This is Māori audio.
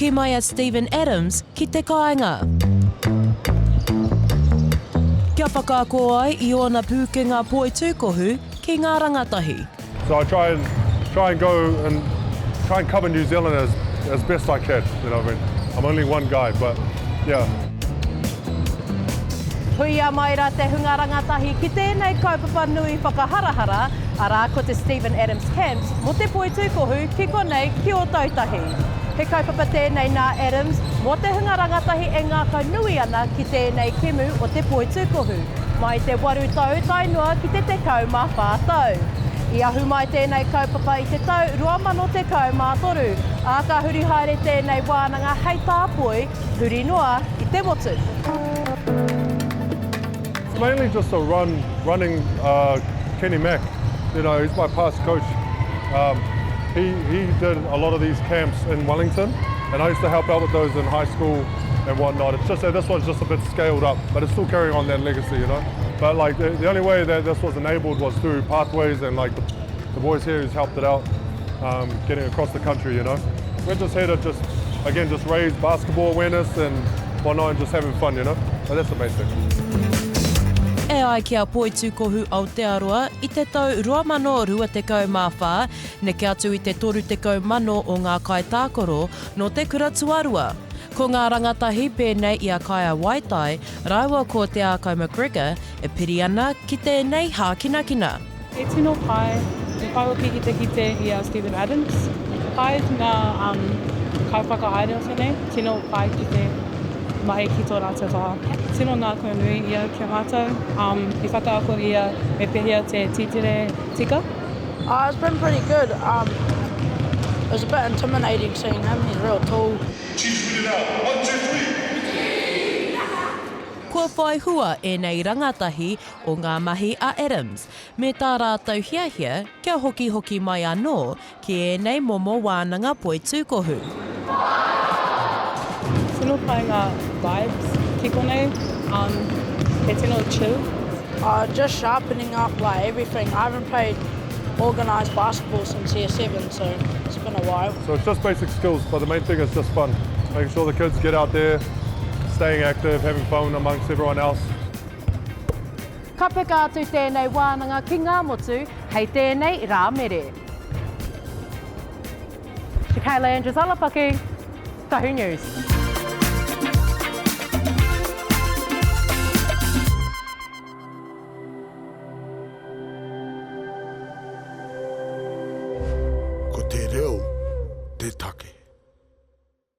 Hoki mai a Stephen Adams ki te kāinga. Kia whakaako ai I ōna pūkenga poitūkohu ki ngā rangatahi. So I try and go and try and cover New Zealand as best I can. You know what I mean? I'm only one guy, but yeah. Huia mai rā te hunga rangatahi ki tēnei kaupapa nui whakaharahara, arā ko te Stephen Adams Camps mo te poitūkohu ki konei ki Ōtautahi. He kaupapa tēnei nā Adams mo te hunga rangatahi e ngākaunui ana ki tēnei kemu o te poitūkohu, mai te 8 tau tainua ki te tekau mā whātau. I ahu mai tēnei kaupapa I te tau 2013, ā ka huri haere tēnei wānanga hei tāpoi, huri noa I te motu. It's mainly just a running Kenny Mack. You know, he's my past coach. He did a lot of these camps in Wellington, and I used to help out with those in high school and whatnot. It's just that this one's just a bit scaled up, but it's still carrying on that legacy, you know. But like the only way that this was enabled was through pathways and like the boys here who's helped it out, getting across the country, you know. We're just here to just raise basketball awareness and whatnot and just having fun, you know. So that's the main thing. E ai kia poitūkohu Aotearoa I te tau 2024, ne ke atu I te 30 o ngā kaitākoro no te kuratuarua. Ko ngā rangatahi pēnei I a Kaea Waitai, rāua ko Te Akau Mcgregor, e piri ana ki tēnei hākinakina. E tino pai, e pai o ki te kite I a Stephen Adams. Pai ngā kaupakahaere o tēnei, tino pai ki te mahi ki tō rātou taha. Tino ngākaunui ia kia mātou. I whakaako ia me pehia te titire tika. It's been pretty good. It was a bit intimidating seeing him. He's real tall. Kua whai hua ēnei rangatahi o ngā mahi a Adams, me tā rātou hiahia kia hoki mai anō ki ēnei momo wānanga poitūkohu. Tino pai ngā vibes ki konei, e tino chill. Just sharpening up like everything. I haven't played organised basketball since year 7, so it's been a while. So it's just basic skills, but the main thing is just fun. Making sure the kids get out there, staying active, having fun amongst everyone else. Ka peka atu tēnei wānanga ki ngā motu, hei tēnei rā mere. Shakayla Andrews-Alapaki, Tauihu News. Ko te reo, te take.